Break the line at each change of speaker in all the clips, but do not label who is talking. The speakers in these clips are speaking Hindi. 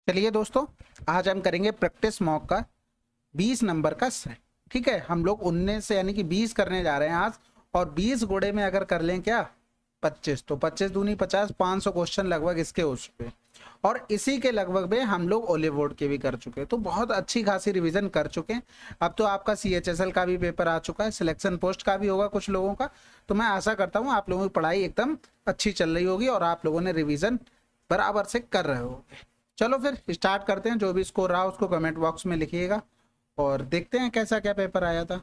चलिए दोस्तों, आज हम करेंगे प्रैक्टिस मॉक का 20 नंबर का सेट। ठीक है, हम लोग 19 से यानी कि 20 करने जा रहे हैं आज। और 20 गुणे में अगर कर लें क्या 25, तो 25 दूनी 50, 500 क्वेश्चन लगभग इसके हो चुके हैं। और इसी के लगभग में हम लोग ओले बोर्ड के भी कर चुके हैं, तो बहुत अच्छी खासी रिवीजन कर चुके हैं। अब तो आपका CHSL का भी पेपर आ चुका है, सिलेक्शन पोस्ट का भी होगा कुछ लोगों का। तो मैं आशा करता हूँ आप लोगों की पढ़ाई एकदम अच्छी चल रही होगी और आप लोगों ने रिविजन बराबर से कर रहे होगे। चलो फिर स्टार्ट करते हैं। जो भी स्कोर रहा उसको कमेंट बॉक्स में लिखिएगा और देखते हैं कैसा क्या पेपर आया था।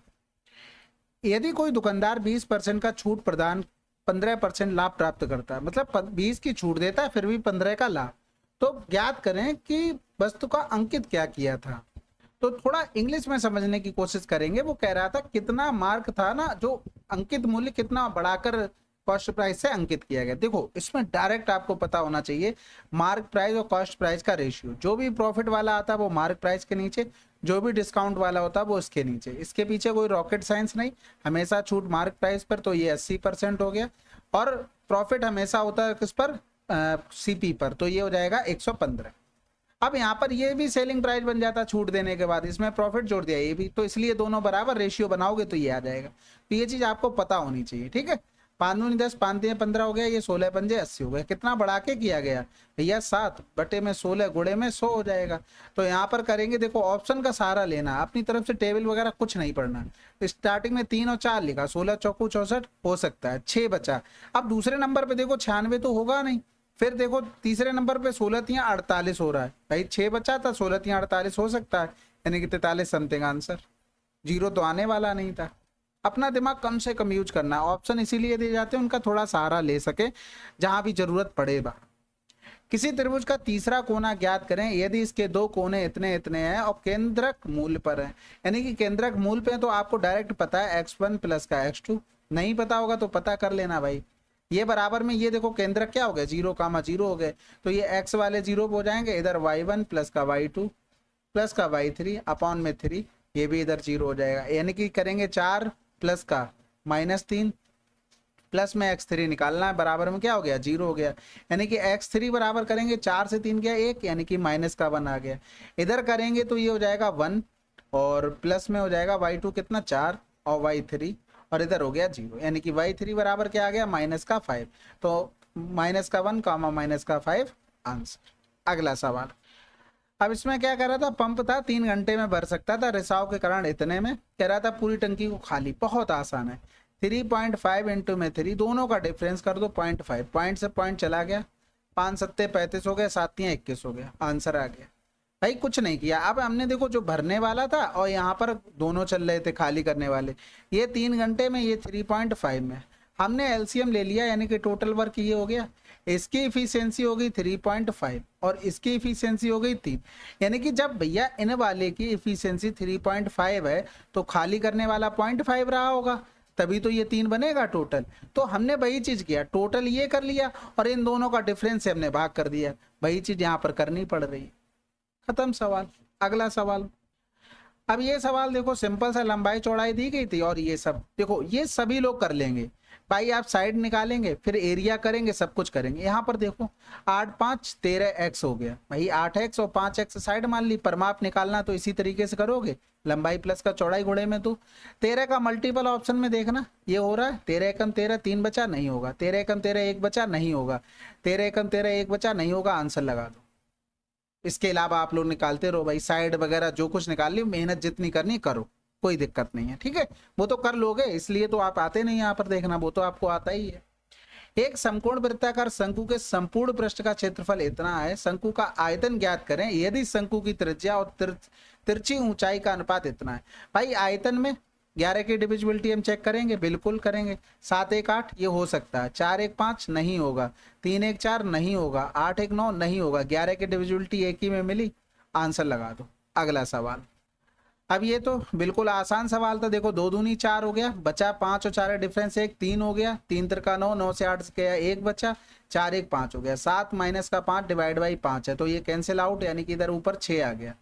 यदि कोई दुकानदार 20% का छूट प्रदान 15% लाभ प्राप्त करता है, मतलब 20 की छूट देता है फिर भी 15 का लाभ, तो ज्ञात करें कि वस्तु का अंकित क्या किया था। तो थोड़ा इंग्लिश में समझने की कोशिश करेंगे। वो कह रहा था कितना मार्क था ना, जो अंकित मूल्य कितना बढ़ाकर कॉस्ट प्राइस से अंकित किया गया। देखो इसमें डायरेक्ट आपको पता होना चाहिए मार्क प्राइस और कॉस्ट प्राइस का रेशियो। जो भी प्रॉफिट वाला आता है वो मार्क प्राइस के नीचे, जो भी डिस्काउंट वाला होता है वो इसके नीचे। इसके पीछे कोई रॉकेट साइंस नहीं, हमेशा छूट मार्क प्राइस पर, तो ये 80% हो गया। और प्रॉफिट हमेशा होता है किस पर, CP पर, तो ये हो जाएगा 115। अब यहाँ पर ये भी सेलिंग प्राइस बन जाता छूट देने के बाद, इसमें प्रॉफिट जोड़ दिया ये भी, तो इसलिए दोनों बराबर रेशियो बनाओगे तो ये आ जाएगा। तो ये चीज आपको पता होनी चाहिए। ठीक है, 5 दूनी 10, 5 तीन 15 हो गया, ये 16 पंजे 80 हो गया। कितना बढ़ा के किया गया भैया, 7 बटे में 16 गुणे में 100 हो जाएगा। तो यहाँ पर करेंगे, देखो ऑप्शन का सहारा लेना, अपनी तरफ से टेबल वगैरह कुछ नहीं पढ़ना। स्टार्टिंग में 3 और 4 लिखा, 16 चौकू 64 हो सकता है, 6 बचा। अब दूसरे नंबर पे देखो 96 तो होगा नहीं, फिर देखो तीसरे नंबर पे 16 तियां 48 हो रहा है भाई, 6 बचा था, 16 तियां 48 हो सकता है, यानी कि 43 समथिंग आंसर। जीरो तो आने वाला नहीं था। अपना दिमाग कम से कम यूज करना है। ऑप्शन इसीलिए दिए जाते हैं उनका थोड़ा सहारा ले सके जहां भी जरूरत पड़ेगा। किसी त्रिभुज का तीसरा कोना ज्ञात करें यदि इसके दो कोने इतने इतने हैं और केंद्रक मूल पर है। यानी कि केंद्रक मूल पे है तो आपको डायरेक्ट पता है x1 प्लस का x2, नहीं पता होगा तो पता कर लेना भाई। ये बराबर में ये देखो केंद्रक क्या हो गया, 0,0 हो गए, तो ये x वाले 0 हो जाएंगे। इधर y1 प्लस का y2 प्लस का y3 अपॉन में 3, ये भी इधर 0 हो जाएगा। यानी कि करेंगे 4 प्लस का -3 प्लस में x3 निकालना है, बराबर में क्या हो गया 0 हो गया। यानी कि x3 बराबर करेंगे 4 से 3 गया 1, यानी कि -1 आ गया। इधर करेंगे तो ये हो जाएगा 1 और प्लस में हो जाएगा y2 कितना 4 और y3 और इधर हो गया 0, यानी कि y3 बराबर क्या आ गया -5। तो -1 -5 आंसर। अगला सवाल। अब इसमें क्या कह रहा था, पंप था 3 घंटे में भर सकता था, रिसाव के कारण इतने में। कह रहा था पूरी टंकी को खाली, बहुत आसान है। 3.5 इंटू में 3, दोनों का डिफरेंस कर दो 0.5, पॉइंट से पॉइंट चला गया, 5 सत्ते 35 हो गए, 7 21 हो गया, आंसर आ गया। भाई कुछ नहीं किया। अब हमने देखो जो भरने वाला था और यहाँ पर दोनों चल रहे थे खाली करने वाले, ये 3 घंटे में, ये 3.5 में। हमने एलसीएम ले लिया, यानी कि टोटल वर्क ये हो गया। इसकी इफिशियंसी हो गई 3.5 और इसकी इफिशियंसी हो गई 3। यानी कि जब भैया इन वाले की इफिशियंसी 3.5 है तो खाली करने वाला 0.5 रहा होगा, तभी तो ये 3 बनेगा टोटल। तो हमने वही चीज किया, टोटल ये कर लिया और इन दोनों का डिफरेंस से हमने भाग कर दिया। वही चीज यहाँ पर करनी पड़ रही है। खत्म सवाल। अगला सवाल। अब ये सवाल देखो सिंपल सा, लंबाई चौड़ाई दी गई थी और ये सब देखो ये सभी लोग कर लेंगे भाई। आप साइड निकालेंगे फिर एरिया करेंगे, सब कुछ करेंगे। यहाँ पर देखो 8 5 13x हो गया भाई, 8x और 5x साइड मान ली। परमाप निकालना तो इसी तरीके से करोगे, लंबाई प्लस का चौड़ाई गुणे में। तो 13 का मल्टीपल ऑप्शन में देखना ये हो रहा है, 13 एकम 13 3 बचा नहीं होगा, 13 एकम 13 1 बचा नहीं होगा, 13 एकम 13 1 बचा नहीं होगा, आंसर लगा दो। इसके अलावा आप लोग निकालते रहो भाई, साइड वगैरह जो कुछ निकाल ली, मेहनत जितनी करनी करो, कोई दिक्कत नहीं है। ठीक है, वो तो कर लोगे, इसलिए तो आप आते नहीं यहाँ पर देखना, वो तो आपको आता ही है। एक समकोण वृत्ताकार शंकु के संपूर्ण पृष्ठ का क्षेत्रफल इतना है, शंकु का आयतन ज्ञात करें यदि शंकु की त्रिज्या और तिरछी ऊंचाई का अनुपात इतना है। भाई आयतन में 11 की डिविजिबिलिटी हम चेक करेंगे, बिल्कुल करेंगे। 7 1 8 ये हो सकता है, 4 1 5 नहीं होगा, 3 1 4 नहीं होगा, 8 1 9 नहीं होगा। 11 की डिविजिबिलिटी एक ही में मिली, आंसर लगा दो। अगला सवाल। अब ये तो बिल्कुल आसान सवाल था। देखो 2 दूनी 4 हो गया, बचा 5 और 4 डिफरेंस 1, 3 हो गया, 3 तिरका 9, 9 से 8 गया 1 बचा, 4 1 5 हो गया। 7 माइनस का 5 डिवाइड बाई 5 है, तो ये कैंसिल आउट, यानी कि इधर ऊपर 6 आ गया।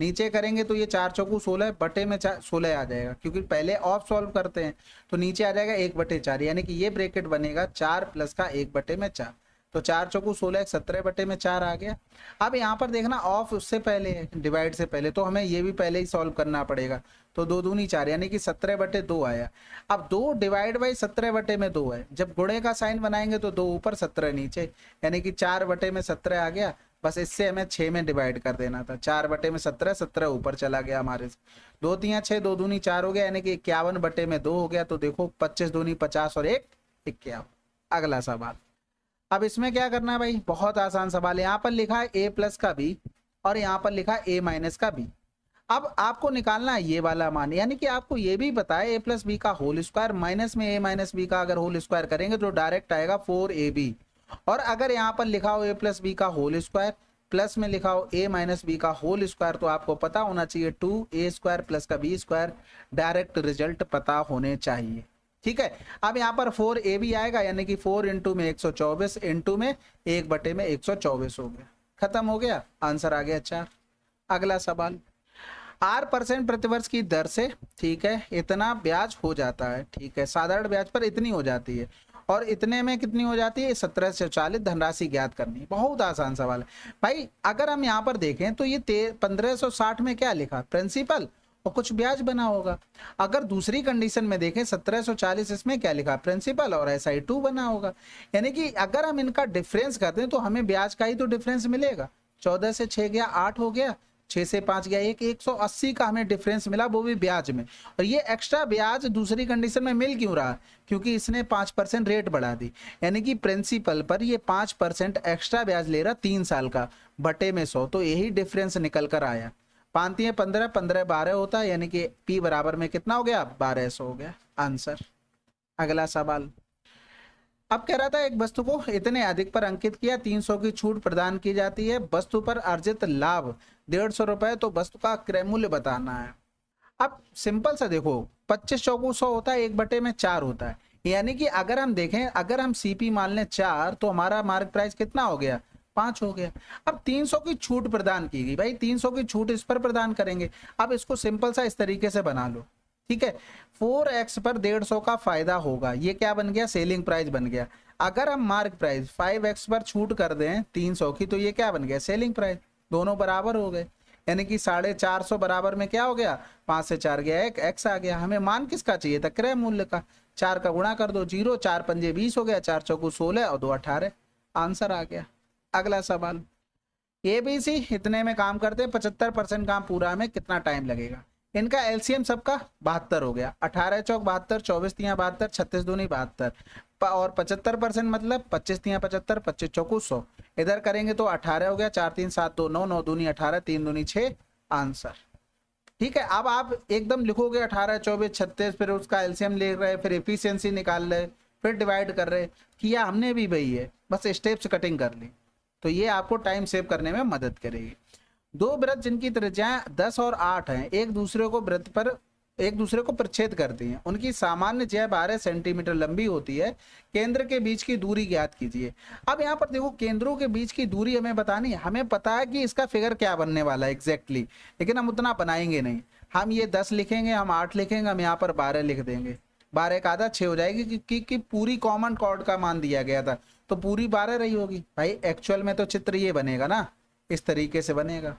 नीचे करेंगे तो ये 4 चौकू 16 बटे में 16 आ जाएगा, क्योंकि पहले ऑफ सॉल्व करते हैं। तो नीचे आ जाएगा 1/4, यानी कि ये ब्रैकेट बनेगा 4 प्लस का 1/4। तो 4 चौकू 16, 17 बटे में 4 आ गया। अब यहाँ पर देखना ऑफ उससे पहले है, डिवाइड से पहले, तो हमें ये भी पहले ही सॉल्व करना पड़ेगा। तो 2 दूनी 4 यानी कि 17 बटे 2 आया। अब 2 डिवाइड बाई 17 बटे में 2 है, जब गुणे का साइन बनाएंगे तो 2 ऊपर 17 नीचे, यानी कि 4 बटे में 17 आ गया। बस इससे हमें 6 में डिवाइड कर देना था। 4 बटे में 17, 17 ऊपर चला गया हमारे से। 2 तियां 6, 2 दूनी 4 हो गया, यानी कि 51 बटे में 2 हो गया। तो देखो 25 दूनी 50 और 1 51। अगला सवाल, अब इसमें क्या करना है भाई, बहुत आसान सवाल है। यहाँ पर लिखा है a प्लस का b और यहाँ पर लिखा है a माइनस का b। अब आपको निकालना है ये वाला मान, यानी कि आपको ये भी पता है a प्लस बी का होल स्क्वायर माइनस में a माइनस बी का अगर होल स्क्वायर करेंगे तो डायरेक्ट आएगा 4ab। और अगर यहाँ पर लिखा हो a प्लस बी का होल स्क्वायर प्लस में लिखा हो a माइनस बी का होल स्क्वायर, तो आपको पता होना चाहिए 2a स्क्वायर प्लस का b स्क्वायर। डायरेक्ट रिजल्ट पता होने चाहिए, ठीक है। अब यहाँ पर 4a भी आएगा, यानी कि 4 इंटू में 124 इंटू में 1 बटे में 124 हो गया। खत्म हो गया, आंसर आ गया 4। अगला सवाल, R% प्रतिवर्ष की दर से, ठीक है, इतना ब्याज हो जाता है, ठीक है, साधारण ब्याज पर इतनी हो जाती है और इतने में कितनी हो जाती है 1740। धनराशि ज्ञात करनी। बहुत आसान सवाल है भाई। अगर हम यहाँ पर देखें तो ये 1560 में क्या लिखा, प्रिंसिपल और कुछ ब्याज बना होगा। अगर दूसरी कंडीशन में देखें 1740, इसमें क्या लिखा, प्रिंसिपल और SI2 बना होगा। यानी कि अगर हम इनका डिफरेंस कर दें तो हमें ब्याज का ही तो डिफरेंस मिलेगा। 14 से 6 गया 8 हो गया, 6 से 5 गया 1, 180 का हमें डिफरेंस मिला, वो भी ब्याज में। और ये एक्स्ट्रा ब्याज दूसरी कंडीशन में मिल क्यों रहा, क्योंकि इसने 5% रेट बढ़ा दी। यानी कि प्रिंसिपल पर ये 5% एक्स्ट्रा ब्याज ले रहा 3 साल का बटे में 100, तो यही डिफरेंस निकल कर आया। 5 तियां 15, 15 12 होता है, यानी कि P बराबर में कितना हो गया, 1200 हो गया आंसर। अगला सवाल, अब कह रहा था एक वस्तु को इतने अधिक पर अंकित किया, 300 की छूट प्रदान की जाती है, वस्तु पर अर्जित लाभ 150 रुपए, तो वस्तु का क्रय मूल्य बताना है। अब सिंपल सा देखो, 25 चौकू 100 होता है, 1 बटे में 4 होता है, यानी कि अगर हम देखें, अगर हम CP मान लें 4, तो हमारा मार्क प्राइस कितना हो गया, 5 हो गया। अब 300 की छूट प्रदान की गई, भाई 300 की छूट इस पर प्रदान करेंगे। अब इसको सिंपल सा इस तरीके से बना लो, ठीक है, 4x पर 150 का फायदा होगा, ये क्या बन गया, सेलिंग प्राइस बन गया। अगर हम मार्क प्राइस 5x पर छूट कर दें 300 की, तो ये क्या बन गया, सेलिंग प्राइस। दोनों बराबर हो गए, यानी कि 450 बराबर में क्या हो गया, 5 से 4 गया 1, x आ गया। हमें मान किसका चाहिए था, क्रय मूल्य का। 4 का गुणा कर दो 0, 4 पंजे 20 हो गया, 4 चौकू 16 और 2 18, आंसर आ गया। अगला सवाल, ABC इतने में काम करते हैं, 75% काम पूरा हमें कितना टाइम लगेगा। इनका एलसीएम सबका 72 हो गया, 18 चौक 72, 24 तियां 72, 36 दूनी 72 और 75% मतलब 25 तियां 75, 25 चौकू 100। इधर करेंगे तो 18 हो गया, 4 3 7 2 9, 9 दूनी 18, 3 दूनी 6, आंसर। ठीक है, अब आप एकदम लिखोगे 18 24 36, फिर उसका एलसीएम ले रहे, फिर एफिशिएंसी निकाल रहे, फिर डिवाइड कर रहे, किया हमने भी वही है, बस स्टेप्स कटिंग कर ली। तो ये आपको टाइम सेव करने में मदद करेगी। 2 वृत्त जिनकी त्रिज्याएं 10 और 8 हैं, एक दूसरे को प्रच्छेद करती हैं, उनकी सामान्य ज्या 12 सेंटीमीटर लंबी होती है, केंद्र के बीच की दूरी ज्ञात कीजिए। अब यहाँ पर देखो, केंद्रों के बीच की दूरी हमें बतानी है, हमें पता है कि इसका फिगर क्या बनने वाला है एग्जैक्टली, लेकिन हम उतना बनाएंगे नहीं। हम ये 10 लिखेंगे, हम 8 लिखेंगे, हम यहाँ पर 12 लिख देंगे, 12 का आधा 6 हो जाएगी, कि पूरी कॉमन कॉर्ड का मान दिया गया था, तो पूरी 12 रही होगी। भाई एक्चुअल में तो चित्र ये बनेगा ना, इस तरीके से बनेगा,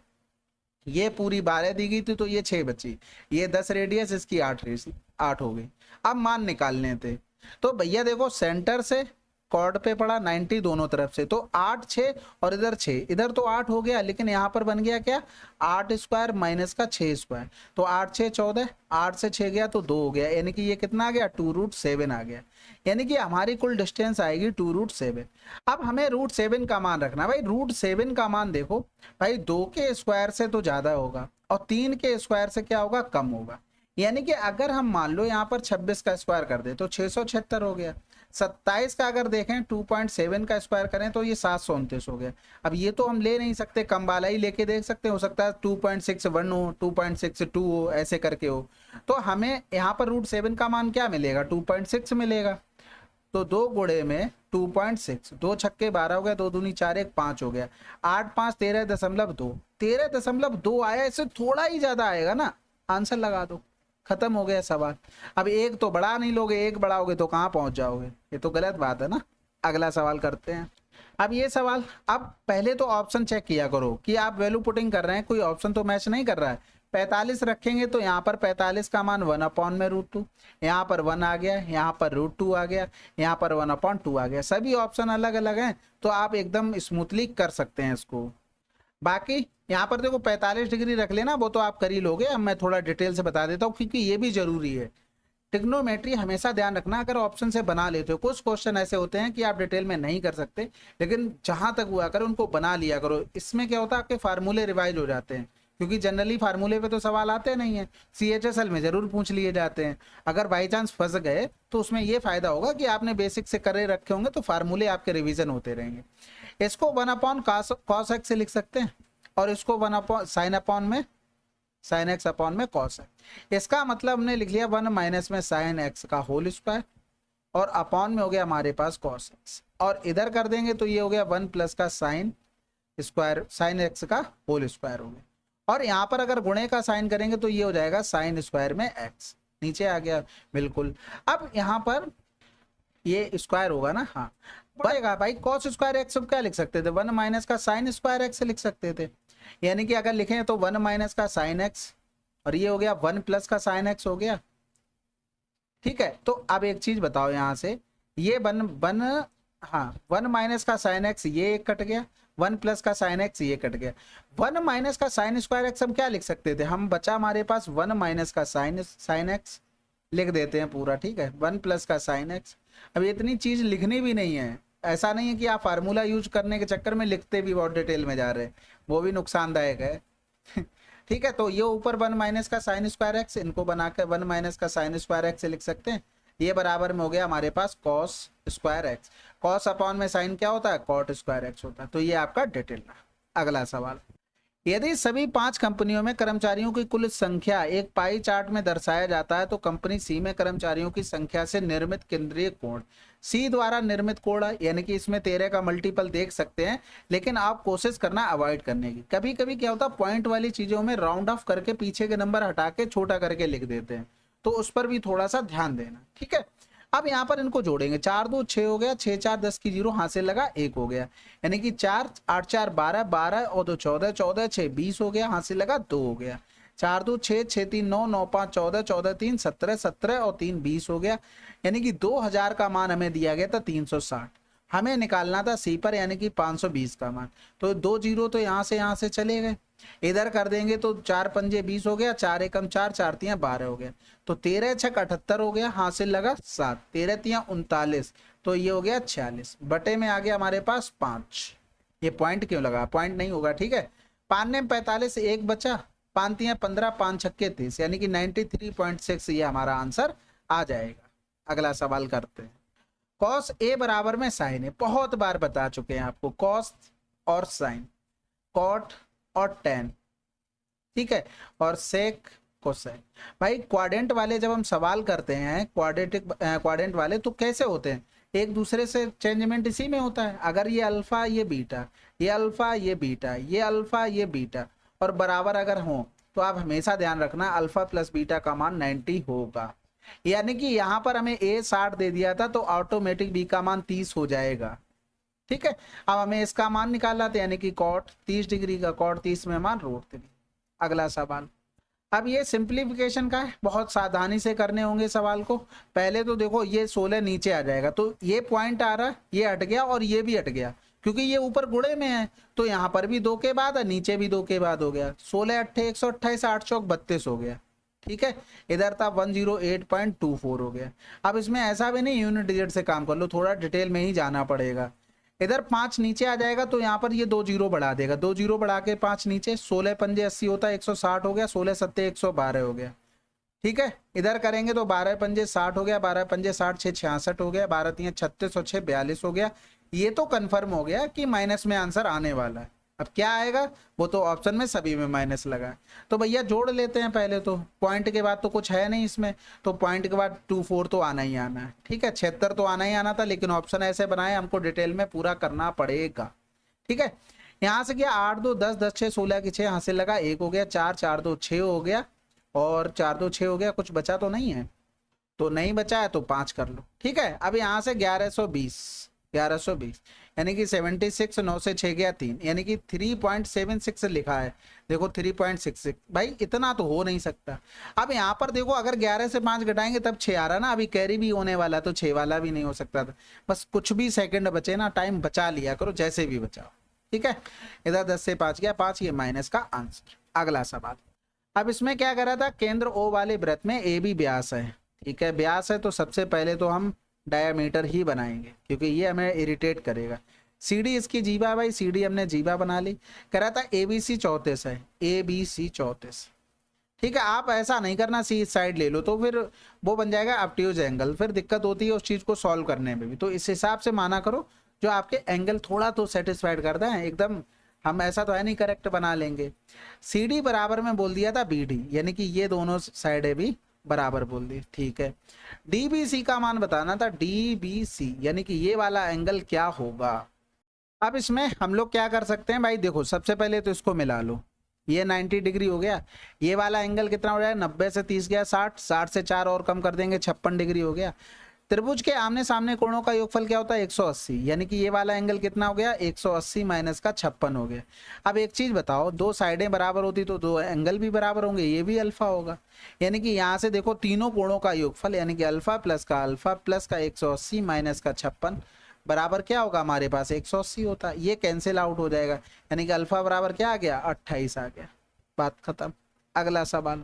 ये पूरी 12 दी गई थी तो ये 6 बची, ये 10 रेडियस, इसकी 8 हो गई। अब मान निकालने थे, तो भैया देखो सेंटर से कॉर्ड पे पड़ा 90 दोनों तरफ से, तो 8 6 और इधर 6, इधर तो 8 हो गया, लेकिन यहाँ पर बन गया क्या, 8 स्क्वायर माइनस का 6 स्क्वायर, तो 8 6 14, 8 से 6 गया तो 2 हो गया, यानी कि ये कितना आ गया, 2√7 आ गया, यानी कि हमारी कुल डिस्टेंस आएगी 2√7। अब हमें √7 का मान रखना। भाई √7 का मान देखो भाई, 2 के स्क्वायर से तो ज्यादा होगा और 3 के स्क्वायर से क्या होगा, कम होगा। यानी कि अगर हम मान लो यहाँ पर 26 का स्क्वायर कर दे तो 676 हो गया। 27 का अगर देखें 2.7 का स्क्वायर करें तो ये 729 हो गया। अब ये तो हम ले नहीं सकते, कम वाला ही लेके देख सकते, हो सकता है 2.61 हो, 2.62 हो, ऐसे करके हो। तो हमें यहाँ पर √7 का मान क्या मिलेगा, 2.6 मिलेगा। तो 2 गुणे में 2.6, 2 छक्के 12 हो गया, 2 दूनी 4 1 5 हो गया, 8 5 13.2, 13.2 आया, इससे थोड़ा ही ज्यादा आएगा ना, आंसर लगा दो, खत्म हो गया सवाल। अब एक तो बढ़ा नहीं लोगे, एक बढ़ाओगे तो कहाँ पहुंच जाओगे, ये तो गलत बात है ना। अगला सवाल करते हैं। अब ये सवाल, अब पहले तो ऑप्शन चेक किया करो कि आप वैल्यू पुटिंग कर रहे हैं, कोई ऑप्शन तो मैच नहीं कर रहा है। 45 रखेंगे तो यहाँ पर 45 का मान 1 में √2, यहाँ पर 1 आ गया, यहाँ पर √2 आ गया, यहाँ पर 1/2 आ गया। सभी ऑप्शन अलग अलग हैं तो आप एकदम स्मूथली कर सकते हैं इसको। बाकी यहाँ पर देखो 45 डिग्री रख लेना, वो तो आप कर ही लोगे। अब मैं थोड़ा डिटेल से बता देता हूँ क्योंकि ये भी जरूरी है। ट्रिग्नोमेट्री हमेशा ध्यान रखना, अगर ऑप्शन से बना लेते हो, कुछ क्वेश्चन ऐसे होते हैं कि आप डिटेल में नहीं कर सकते, लेकिन जहां तक हुआ करो उनको बना लिया करो। इसमें क्या होता है, आपके फार्मूले रिवाइज हो जाते हैं, क्योंकि जनरली फार्मूले पे तो सवाल आते नहीं है, CHSL में जरूर पूछ लिए जाते हैं। अगर बाई चांस फंस गए तो उसमें ये फायदा होगा कि आपने बेसिक से करे रखे होंगे तो फार्मूले आपके रिविजन होते रहेंगे। इसको 1/cos x से लिख सकते हैं, और इसको 1/sin में sin x अपॉन में cos x। इसका मतलब हमने लिख लिया 1 माइनस में sin x का होल स्क्वायर, और अपॉन में हो गया हमारे पास cos x, और इधर कर देंगे तो ये हो गया 1 प्लस का sin स्क्वायर, sin x का होल स्क्वायर हो गया। और यहाँ पर अगर गुणे का साइन करेंगे तो ये हो जाएगा sin स्क्वायर में x, नीचे आ गया बिल्कुल। अब यहाँ पर ये स्क्वायर होगा ना, हाँ बढ़ेगा भाई। cos स्क्वायर x क्या लिख सकते थे, 1 माइनस का sin स्क्वायर x लिख सकते थे। यानी कि अगर लिखें तो 1 माइनस का sin x, और ये हो गया 1 प्लस का sin x हो गया। ठीक है, तो अब एक चीज बताओ यहाँ से, ये 1 माइनस का sin x ये एक कट गया, 1 प्लस का sin x ये कट गया। 1 माइनस का sin स्क्वायर x हम क्या लिख सकते थे, हम बचा हमारे पास 1 माइनस का sin x लिख देते हैं पूरा। ठीक है, 1 प्लस का sin x। अब इतनी चीज लिखनी भी नहीं है, ऐसा नहीं है कि आप फार्मूला यूज करने के चक्कर में लिखते भी बहुत डिटेल में जा रहे हैं, वो भी नुकसानदायक है। ठीक है, तो ये ऊपर 1 माइनस का sin स्क्वायर x, इनको बनाकर 1 माइनस का sin स्क्वायर x से लिख सकते हैं। ये बराबर में हो गया हमारे पास cos square x। cos upon में sin क्या होता है, cot स्क्वायर x होता है। तो ये आपका डिटेल रहा। अगला सवाल, यदि सभी 5 कंपनियों में कर्मचारियों की कुल संख्या एक पाई चार्ट में दर्शाया जाता है तो कंपनी सी में कर्मचारियों की संख्या से निर्मित केंद्रीय कोण सी द्वारा निर्मित कोण है, यानी कि इसमें 13 का मल्टीपल देख सकते हैं, लेकिन आप कोशिश करना अवॉइड करने की। कभी कभी क्या होता है, पॉइंट वाली चीजों में राउंड ऑफ करके पीछे के नंबर हटा के छोटा करके लिख देते हैं, तो उस पर भी थोड़ा सा ध्यान देना। ठीक है, अब यहाँ पर इनको जोड़ेंगे, 4 2 6 हो गया, 6 4 10 की 0 हासिल लगा 1 हो गया, यानी कि 4 8 4 12 12 और 2 14 14 6 20 हो गया, हासिल लगा 2 हो गया। 4 2 6 6 3 9 9 5 14 14 3 17 17 और 3 20 हो गया, यानी कि 2000 का मान हमें दिया गया था 360, हमें निकालना था सी पर, यानी कि 520 का मान। तो 2 0 तो यहाँ से चले गए, इधर कर देंगे तो 4 पंजे 20 हो गया, 4 एकम 4 4 तियां 12 हो गया, तो 13 6 78 हो गया, हासिल लगा 7, 13 तियां 39, तो ये हो गया 46, बटे में आ गया हमारे पास 5। ये पॉइंट क्यों लगा, पॉइंट नहीं होगा। ठीक है, 5 ने 45 एक बचा, 5 तियां 15 5 छक्के 30, यानी कि 93.6 ये हमारा आंसर आ जाएगा। अगला सवाल करते हैं। कॉस ए बराबर में साइन है, बहुत बार बता चुके हैं आपको, कॉस और साइन, कॉट और टेन, ठीक है, और सेक कोसेक। भाई क्वाड्रेंट वाले जब हम सवाल करते हैं, क्वाड्रेंट वाले तो कैसे होते हैं, एक दूसरे से चेंजमेंट इसी में होता है। अगर ये अल्फा ये बीटा, ये अल्फा ये बीटा, ये अल्फा ये बीटा और बराबर अगर हो तो आप हमेशा ध्यान रखना अल्फा प्लस बीटा का मान 90 होगा। यानी कि यहाँ पर हमें ए 60 दे दिया था तो ऑटोमेटिक बी का मान 30 हो जाएगा। ठीक है, अब हमें इसका मान निकालना था, यानी कि कॉट 30 डिग्री का, कॉट 30 में मान √3। अगला सवाल, अब ये सिंप्लीफिकेशन का है, बहुत सावधानी से करने होंगे सवाल को। पहले तो देखो ये 16 नीचे आ जाएगा, तो ये पॉइंट आ रहा है, ये हट गया और ये भी हट गया, क्योंकि ये ऊपर गुणे में है तो यहाँ पर भी 2 के बाद है, नीचे भी 2 के बाद हो गया। 16 8 128, 8 चौक 32 हो गया। ठीक है, इधर था 108.24 हो गया। अब इसमें ऐसा भी नहीं यूनिट डिजिट से काम कर लो, थोड़ा डिटेल में ही जाना पड़ेगा। इधर 5 नीचे आ जाएगा तो यहाँ पर ये 2 जीरो बढ़ा देगा, 2 जीरो बढ़ा के 5 नीचे, 16 पंजे 80 होता है, 160 हो गया, 16 सत्ते 112 हो गया। ठीक है, इधर करेंगे तो 12 पंजे 60 हो गया, 12 पंजे 60 6 66 हो गया, 12 3 36 और 6 42 हो गया। ये तो कंफर्म हो गया कि माइनस में आंसर आने वाला है। अब क्या आएगा, वो तो ऑप्शन में सभी में माइनस लगा है, तो भैया जोड़ लेते हैं पहले तो। पॉइंट के बाद तो कुछ है नहीं इसमें, तो पॉइंट के बाद 24 तो आना ही आना है। ठीक है, 76 तो आना ही आना था, लेकिन ऑप्शन ऐसे बनाए हमको डिटेल में पूरा करना पड़ेगा। ठीक है, यहाँ से क्या 8 2 10 10 6 16 की 6 हासिल लगा, 1 हो गया, 4 4 2 6 हो गया और 4 2 6 हो गया। कुछ बचा तो नहीं है, तो नहीं बचा है तो 5 कर लो। ठीक है, अब यहाँ से 1120 1120 यानी कि 76, 9 से 6 गया 3 यानी कि 3.76 लिखा है। देखो 3.66 भाई इतना तो हो नहीं सकता। अब यहाँ पर देखो अगर 11 से 5 घटाएंगे तब 6 आ रहा ना, अभी कैरी भी होने वाला तो 6 वाला भी नहीं हो सकता था। बस कुछ भी सेकंड बचे ना, टाइम बचा लिया करो जैसे भी बचाओ, ठीक है। इधर 10 से 5 गया 5, ये माइनस का आंसर। अगला सवाल, अब इसमें क्या करा था, केंद्र ओ वाले वृत्त में ए बी व्यास है, ठीक है। व्यास है तो सबसे पहले तो हम डायामीटर ही बनाएंगे क्योंकि ये हमें इरिटेट करेगा। सी डी इसकी जीवा है भाई, सी डी हमने जीवा बना ली। कह रहा था ए बी सी 34 है, ए बी सी 34, ठीक है। आप ऐसा नहीं करना सी साइड ले लो तो फिर वो बन जाएगा ऑब्ट्यूज एंगल, फिर दिक्कत होती है उस चीज को सॉल्व करने में भी। तो इस हिसाब से माना करो जो आपके एंगल थोड़ा तो सेटिस्फाइड करता है एकदम, हम ऐसा तो है नहीं करेक्ट बना लेंगे। सी डी बराबर में बोल दिया था बी डी, यानी कि ये दोनों साइडें भी बराबर बोल दी, ठीक है। डी बी सी का मान बताना था, डी बी सी यानी कि ये वाला एंगल क्या होगा। अब इसमें हम लोग क्या कर सकते हैं भाई, देखो सबसे पहले तो इसको मिला लो, ये 90 डिग्री हो गया। ये वाला एंगल कितना हो जाएगा, 90 से 30 गया 60, 60 से 4 और कम कर देंगे 56 डिग्री हो गया। त्रिभुज के आमने सामने कोणों का योगफल क्या होता है, 180, यानी कि ये वाला एंगल कितना हो गया, 180 माइनस का 56 हो गया। अब एक चीज बताओ, दो साइडें बराबर होती तो दो एंगल भी बराबर होंगे, ये भी अल्फा होगा। यानी कि यहाँ से देखो तीनों कोणों का योगफल यानी कि अल्फा प्लस का 180 माइनस का 56 बराबर क्या होगा हमारे पास 180 होता है। ये कैंसिल आउट हो जाएगा, यानी कि अल्फा बराबर क्या आ गया 28 आ गया, बात खत्म। अगला सवाल,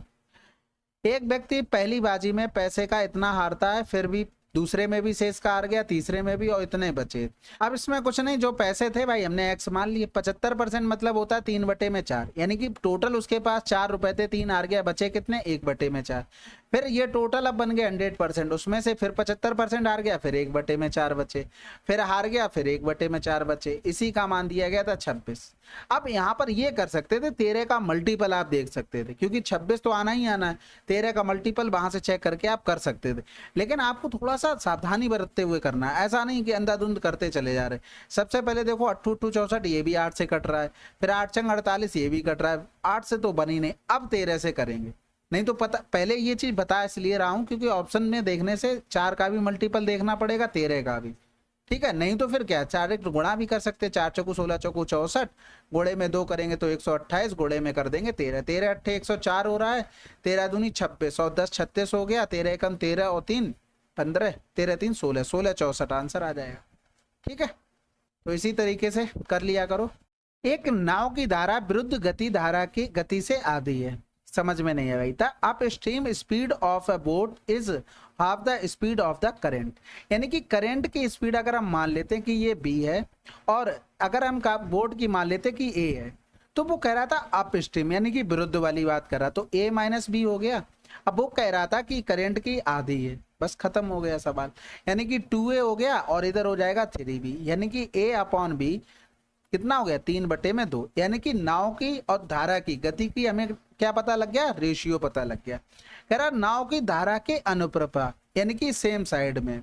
एक व्यक्ति पहली बाजी में पैसे का इतना हारता है, फिर भी दूसरे में भी शेष का हार गया, तीसरे में भी, और इतने बचे। अब इसमें कुछ नहीं, जो पैसे थे भाई हमने एक्स मान लिए, 75% मतलब होता है 3/4, यानी कि टोटल उसके पास 4 रुपए थे, 3 हार गया, बचे कितने 1/4। फिर ये टोटल अब बन गए 100%, उसमें से फिर 75% हार गया, फिर 1/4 बचे, फिर हार गया, फिर 1/4 बचे, इसी का मान दिया गया था 26। अब यहाँ पर ये कर सकते थे 13 का मल्टीपल आप देख सकते थे, क्योंकि 26 तो आना ही आना है, 13 का मल्टीपल वहां से चेक करके आप कर सकते थे। लेकिन आपको थोड़ा सा सावधानी बरतते हुए करना है, ऐसा नहीं कि अंधाधुंध करते चले जा रहे। सबसे पहले देखो 8 2 64, ये भी 8 से कट रहा है, फिर 8 चंग 48, ये भी कट रहा है, 8 से तो बनी नहीं, अब 13 से करेंगे। नहीं तो पता, पहले ये चीज बता इसलिए रहा हूं क्योंकि ऑप्शन में देखने से 4 का भी मल्टीपल देखना पड़ेगा, 13 का भी, ठीक है। नहीं तो फिर क्या, 4 एक गुणा भी कर सकते, 4 चौकू 16 चौकू 64, गुणे में 2 करेंगे तो 128, गुणे में कर देंगे 13, 13 अट्ठे 104 हो रहा है, 13 दूनी 26 और 10 36 हो गया, 13 एकम 13 और 3 15, 13 3 16, 16 64 आंसर आ जाएगा, ठीक है। तो इसी तरीके से कर लिया करो। एक नाव की धारा विरुद्ध गति धारा की गति से आधी है, समझ में नहीं आई था। Up stream speed of a boat is half the speed of the current, यानी कि करंट की स्पीड अगर हम मान लेते हैं कि ये b है और अगर हम बोट की मान लेते हैं कि a है, तो वो कह रहा था अप स्ट्रीम यानी कि विरुद्ध वाली बात कर रहा, तो a माइनस बी हो गया। अब वो कह रहा था कि करंट की आधी है, बस खत्म हो गया सवाल, यानी कि 2a हो गया और इधर हो जाएगा 3b, यानी कि a/b कितना हो गया 3/2, यानी कि नाव की और धारा की गति की हमें क्या पता लग गया, रेशियो पता लग गया। कह रहा नाव की धारा के अनुप्रभा यानी कि सेम साइड में,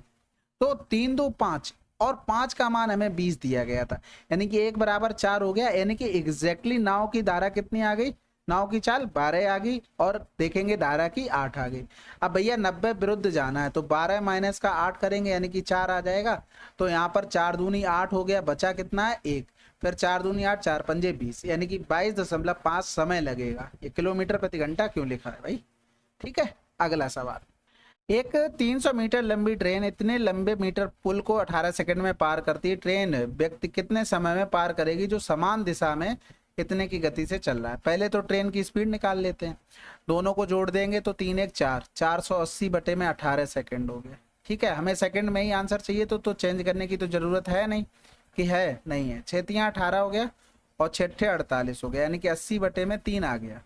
तो 3 2 5 और 5 का मान हमें 20 दिया गया था, यानी कि 1 बराबर 4 हो गया, यानी कि एग्जैक्टली नाव की धारा कितनी आ गई, नाव की चाल 12 आ गई और देखेंगे धारा की 8 आ गई। अब भैया 90 विरुद्ध जाना है तो 12 माइनस का 8 करेंगे यानी कि 4 आ जाएगा, तो यहाँ पर 4 दूनी 8 हो गया, बचा कितना है 1, फिर 4 दूनी 8, 4 पंजे 20, यानी कि 22.5 समय लगेगा। ये किलोमीटर प्रति घंटा क्यों लिखा है भाई, ठीक है। अगला सवाल, एक 300 मीटर लंबी ट्रेन इतने लंबे मीटर पुल को 18 सेकंड में पार करती है, ट्रेन व्यक्ति कितने समय में पार करेगी जो समान दिशा में कितने की गति से चल रहा है। पहले तो ट्रेन की स्पीड निकाल लेते हैं, दोनों को जोड़ देंगे तो 3 1 4, 480 बटे में 18 सेकंड हो गए, ठीक है। हमें सेकंड में ही आंसर चाहिए तो चेंज करने की तो जरूरत है नहीं, कि है नहीं है। 6 3 18 हो गया और 6 6 48 हो गया, यानी कि 80 बटे में 3 आ गया,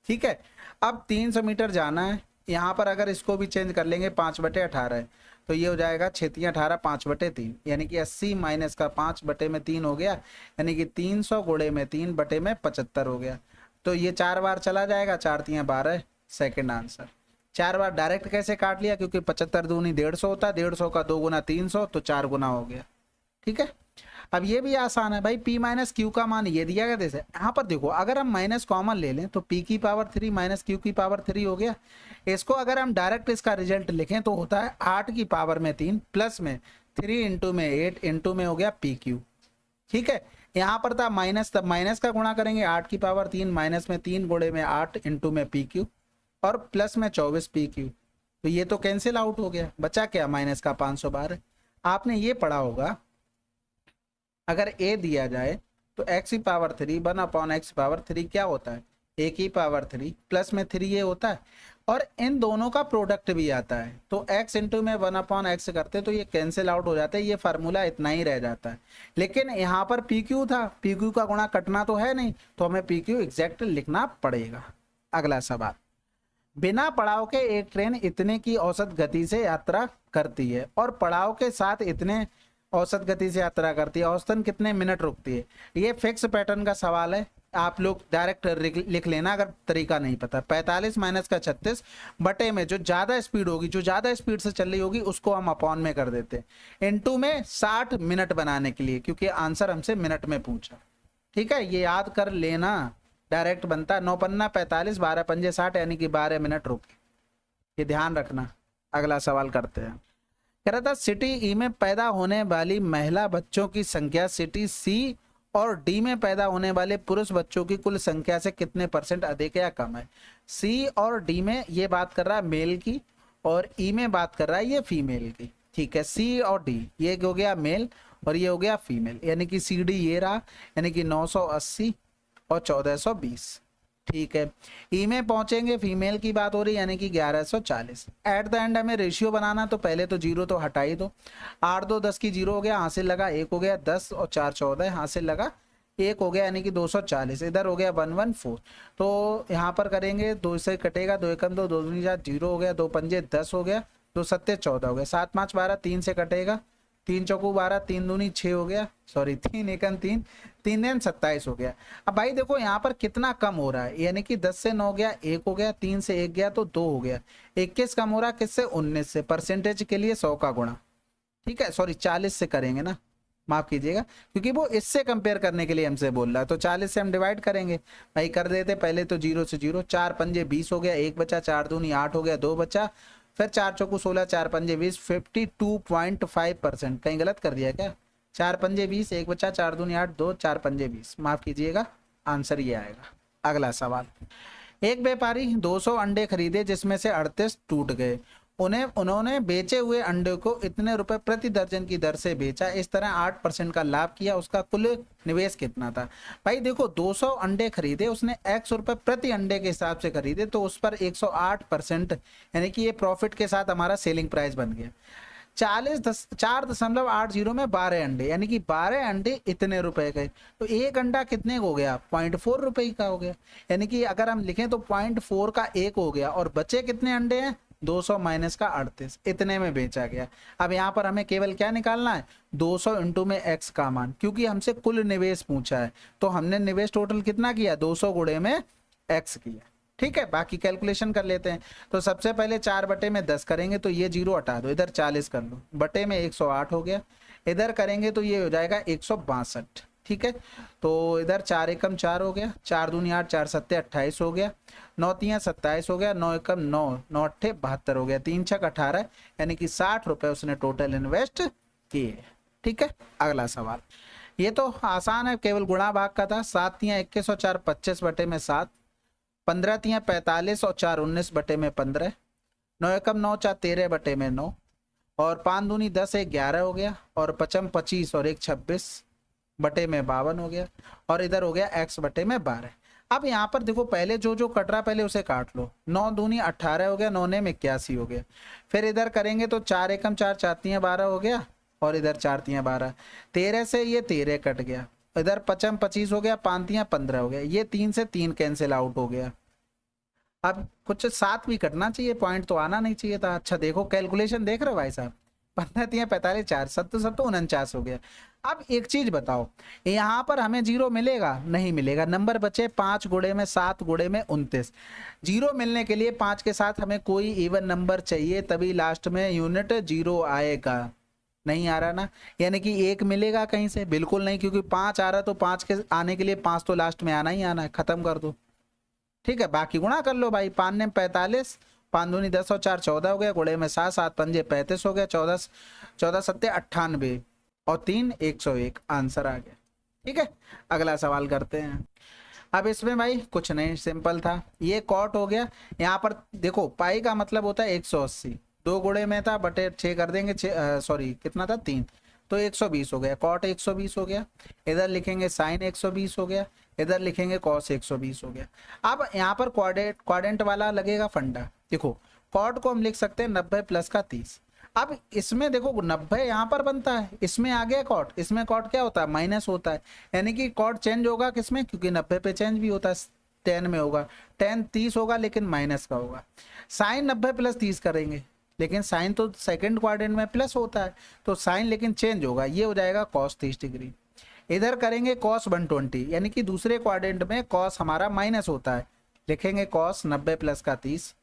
ठीक है। अब 300 मीटर जाना है, यहाँ पर अगर इसको भी चेंज कर लेंगे 5/18 है, तो ये हो जाएगा 6 3 18 5/3, यानी कि 80 माइनस का 5 बटे में 3 हो गया, यानी कि 300 गुणे में 3 बटे में 75 हो गया। तो ये 4 बार चला जाएगा, 4 3 12, सेकेंड आंसर। 4 बार डायरेक्ट कैसे काट लिया, क्योंकि 75 दूनी 150 होता है, 150 का 2 गुना 300, तो 4 गुना हो गया, ठीक है। अब ये भी आसान है भाई, p माइनस क्यू का मान ये दिया गया, जैसे यहाँ पर देखो अगर हम माइनस कॉमन ले लें तो p की पावर 3 माइनस q की पावर 3 हो गया। इसको अगर हम डायरेक्ट इसका रिजल्ट लिखें तो होता है 8 की पावर में 3 प्लस में 3 इंटू में 8 इंटू में हो गया पी क्यू। ठीक है, यहाँ पर था माइनस, तब माइनस का गुणा करेंगे 8 की पावर 3, माइनस में 3 गुणे में 8 इंटू में पी क्यू, और प्लस में 24 पी क्यू। तो ये तो कैंसिल आउट हो गया, बचा क्या माइनस का 512। आपने ये पढ़ा होगा अगर a दिया जाए तो x की पावर 3 1 अपॉन एक्स पावर 3 क्या होता है, a की पावर 3 प्लस में 3 ये होता है, और इन दोनों का प्रोडक्ट भी आता है। तो x इंटू में 1 अपॉन एक्स करते तो ये कैंसिल आउट हो जाता है, ये फार्मूला इतना ही रह जाता है। लेकिन यहाँ पर पी क्यू था, पी क्यू का गुणा कटना तो है नहीं, तो हमें पी क्यू एग्जैक्ट लिखना पड़ेगा। अगला सवाल, बिना पड़ाव के एक ट्रेन इतने की औसत गति से यात्रा करती है और पड़ाव के साथ इतने औसत गति से यात्रा करती है, औसतन कितने मिनट रुकती है। ये फिक्स पैटर्न का सवाल है, आप लोग डायरेक्ट लिख लेना अगर तरीका नहीं पता। 45 माइनस का 36 बटे में जो ज्यादा स्पीड होगी, जो ज्यादा स्पीड से चल रही होगी उसको हम अपॉन में कर देते हैं, इनटू में 60 मिनट बनाने के लिए, क्योंकि आंसर हमसे मिनट में पूछा। ठीक है, ये याद कर लेना, डायरेक्ट बनता 9 पन्ना 45 12 पंजे 60 यानी कि 12 मिनट रुके, ये ध्यान रखना। अगला सवाल करते हैं। कह रहा था सिटी ई में पैदा होने वाली महिला बच्चों की संख्या सिटी सी और डी में पैदा होने वाले पुरुष बच्चों की कुल संख्या से कितने % अधिक या कम है। सी और डी में ये बात कर रहा है मेल की, और ई में बात कर रहा है ये फीमेल की। ठीक है, सी और डी ये हो गया मेल और ये हो गया फीमेल, यानी कि सी डी ये रहा, यानी कि 980 और 1420। ठीक है, ई में पहुंचेंगे, फीमेल की बात हो रही यानी कि 1140। एट द एंड हमें रेशियो बनाना, तो पहले तो जीरो तो हटा ही दो। 8 2 10 की जीरो हो गया, हासिल लगा 1 हो गया, 10 और 4 14 हासिल लगा 1 हो गया, यानी कि 240। इधर हो गया 114। तो यहाँ पर करेंगे 2 से कटेगा, 2 एकम 2 2 दूनी 4 जीरो हो गया, 2 पंजे 10 हो गया, 2 सत्ते 14 हो गया, 7 5 12 3 से कटेगा, 3 चौकू 12 3 दूनी 6 हो गया, सॉरी 3 एकम 3 3 नेम 27 हो गया। अब भाई देखो यहाँ पर कितना कम हो रहा है, यानी कि 10 से 9 गया 1 हो गया, 3 से 1 गया तो 2 हो गया, 21 कम हो रहा किससे 19 से। परसेंटेज के लिए 100 का गुणा, ठीक है, सॉरी 40 से करेंगे ना, माफ कीजिएगा, क्योंकि वो इससे कंपेयर करने के लिए हमसे बोल रहा है, तो 40 से हम डिवाइड करेंगे। भाई कर देते पहले तो 0 से 0, 4 पंजे 20 हो गया, 1 बचा, 4 दूनी 8 हो गया, 2 बचा, फिर 4 चौकू 16, 4 पंजे 20, 52.5%। कहीं गलत कर दिया क्या, 4 पंजे 20, 1 बचा, 4 दूनी 8, 2 4 पंजे 20, माफ कीजिएगा, आंसर ये आएगा। अगला सवाल, एक व्यापारी 200 अंडे खरीदे जिसमें से 38 टूट गए, उन्होंने बेचे हुए अंडे को इतने रुपए प्रति दर्जन की दर से बेचा, इस तरह 8% का लाभ किया, उसका कुल निवेश कितना था। भाई देखो 200 अंडे खरीदे, उसने x रुपए प्रति अंडे के हिसाब से खरीदे, तो उस पर 108% यानी कि ये प्रॉफिट के साथ हमारा सेलिंग प्राइस बन गया। 4.80 में 12 अंडे, यानी कि 12 अंडे इतने रुपए गए, तो एक अंडा कितने हो गया 0.4 रुपए का हो गया, यानी कि अगर हम लिखें तो 0.4 का 1 हो गया, और बचे कितने अंडे हैं 200 माइनस का 38, इतने में बेचा गया। अब यहाँ पर हमें केवल क्या निकालना है 200 इंटू में x का मान, क्योंकि हमसे कुल निवेश पूछा है, तो हमने निवेश टोटल कितना किया 200 गुणे में x किया। ठीक है, बाकी कैलकुलेशन कर लेते हैं। तो सबसे पहले 4 बटे में 10 करेंगे तो ये 0 हटा दो, इधर 40 कर लो, बटे में 108 हो गया, इधर करेंगे तो ये हो जाएगा 162। ठीक है, तो इधर 4 एकम 4 हो गया, 4 दूनी 8, 4 सत्ते 28 हो गया, 9 तियां 27 हो गया, 9 एकम 9, 9 अट्ठे 72 हो गया, 3 छक 18, यानी कि 60 रुपए उसने टोटल इन्वेस्ट किए। ठीक है, अगला सवाल, ये तो आसान है, केवल गुणा भाग का था। 7 तियां 21 और 4 25 बटे में 7, 15 तियां 45 और 4 19 बटे में 15, 9 एकम 9 4 13 बटे में 9, और 5 दूनी 10 1 11 हो गया, और 55 25 और 1 26 बटे में 52 हो गया, और इधर हो गया x बटे में 12। अब यहाँ पर देखो पहले जो जो कट रहा पहले उसे काट लो, 9 दूनी 18 हो गया, 9 ने 81 हो गया, फिर इधर करेंगे तो 4 एकम 4 4 तियां 12 हो गया, और इधर 4 तियां 12, 13 से ये 13 कट गया, इधर 55 25 हो गया, 5 तियां 15 हो गया, ये 3 से 3 कैंसिल आउट हो गया। अब कुछ 7 भी कटना चाहिए, पॉइंट तो आना नहीं चाहिए था। अच्छा देखो कैलकुलेशन देख रहे हो भाई साहब, 15 तियां 45 4 7 7 49 हो गया। अब एक चीज बताओ, यहाँ पर हमें 0 मिलेगा नहीं मिलेगा, नंबर बचे 5 गुणे में 7 गुणे में 29। 0 मिलने के लिए 5 के साथ हमें कोई इवन नंबर चाहिए, तभी लास्ट में यूनिट 0 आएगा। नहीं आ रहा ना, यानी कि 1 मिलेगा कहीं से, बिल्कुल नहीं, क्योंकि 5 आ रहा तो 5 के आने के लिए 5 तो लास्ट में आना ही आना है, खत्म कर दो। ठीक है, बाकी गुणा कर लो भाई, 5 ने 45 5 दूनी 10 और 4 14 हो गया, गुणे में 7, 7 पंजे 35 हो गया, 14 14 सत्ते 98 और 3 101 आंसर आ गया। ठीक है, अगला सवाल करते हैं। अब इसमें भाई कुछ नहीं, सिंपल था, ये कॉट हो गया। यहाँ पर देखो पाई का मतलब होता है 180, 2 गुणे में था बटे 6 कर देंगे, सॉरी कितना था 3, तो 120 हो गया, कॉट 120 हो गया। इधर लिखेंगे साइन 120 हो गया, इधर लिखेंगे कॉस 120 हो गया। अब यहाँ पर क्वाड्रेंट वाला लगेगा फंडा। देखो कॉट को हम लिख सकते हैं 90 प्लस का 30। अब इसमें देखो 90 यहाँ पर बनता है, इसमें आ गया कॉट, इसमें कॉट क्या होता है माइनस होता है, यानी कि कॉट चेंज होगा किसमें, क्योंकि 90 पे चेंज भी होता है, 10 में होगा, 10 30 होगा लेकिन माइनस का होगा। साइन 90 प्लस 30 करेंगे, लेकिन साइन तो सेकंड क्वाड्रेंट में प्लस होता है, तो साइन लेकिन चेंज होगा, ये हो जाएगा कॉस 30 डिग्री। इधर करेंगे कॉस 120, यानी कि दूसरे क्वाड्रेंट में कॉस हमारा माइनस होता है, लिखेंगे कॉस 90 प्लस का 30,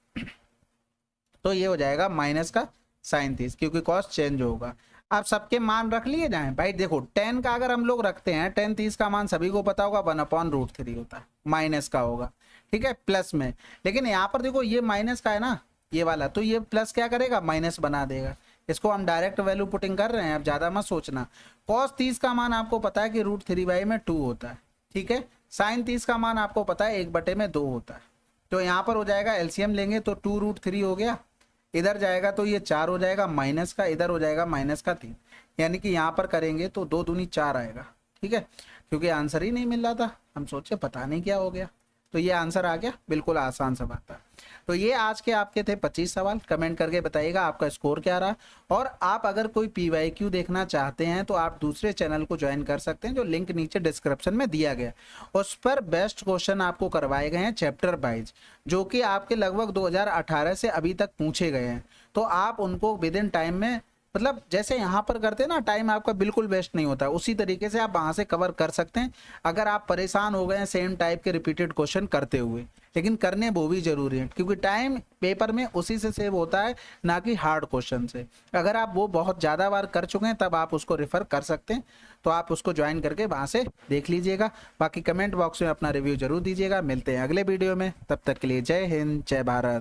तो ये हो जाएगा माइनस का साइन 30, क्योंकि कॉस चेंज होगा। आप सबके मान रख लिए जाएं भाई। देखो 10 का अगर हम लोग रखते हैं, 10 30 का मान सभी को पता होगा 1/√3 होता है, माइनस का होगा, ठीक है, प्लस में। लेकिन यहाँ पर देखो ये माइनस का है ना, ये वाला, तो ये प्लस क्या करेगा, माइनस बना देगा। इसको हम डायरेक्ट वैल्यू पुटिंग कर रहे हैं, अब ज़्यादा मत सोचना। कॉस 30 का मान आपको पता है कि √3 में 2 होता है, ठीक है। साइन 30 का मान आपको पता है 1/2 होता है, तो यहाँ पर हो जाएगा एलसीएम लेंगे तो 2√3 हो गया, इधर जाएगा तो ये 4 हो जाएगा माइनस का, इधर हो जाएगा माइनस का 3, यानी कि यहाँ पर करेंगे तो 2 दूनी 4 आएगा, ठीक है। क्योंकि आंसर ही नहीं मिल रहा था, हम सोचे पता नहीं क्या हो गया, तो ये आंसर आ गया, बिल्कुल आसान सा बात था। तो ये आज के आपके थे 25 सवाल। कमेंट करके बताइएगा आपका स्कोर क्या रहा, और आप अगर कोई PYQ देखना चाहते हैं तो आप दूसरे चैनल को ज्वाइन कर सकते हैं, जो लिंक नीचे डिस्क्रिप्शन में दिया गया। उस पर बेस्ट क्वेश्चन आपको करवाए गए हैं चैप्टर वाइज, जो कि आपके लगभग 2018 से अभी तक पूछे गए हैं, तो आप उनको विद इन टाइम में, मतलब जैसे यहाँ पर करते हैं ना, टाइम आपका बिल्कुल वेस्ट नहीं होता, उसी तरीके से आप वहाँ से कवर कर सकते हैं। अगर आप परेशान हो गए हैं सेम टाइप के रिपीटेड क्वेश्चन करते हुए, लेकिन करने वो भी जरूरी है, क्योंकि टाइम पेपर में उसी से सेव होता है, ना कि हार्ड क्वेश्चन से। अगर आप वो बहुत ज़्यादा बार कर चुके हैं तब आप उसको रेफर कर सकते हैं, तो आप उसको ज्वाइन करके वहाँ से देख लीजिएगा। बाकी कमेंट बॉक्स में अपना रिव्यू जरूर दीजिएगा। मिलते हैं अगले वीडियो में, तब तक के लिए जय हिंद, जय भारत।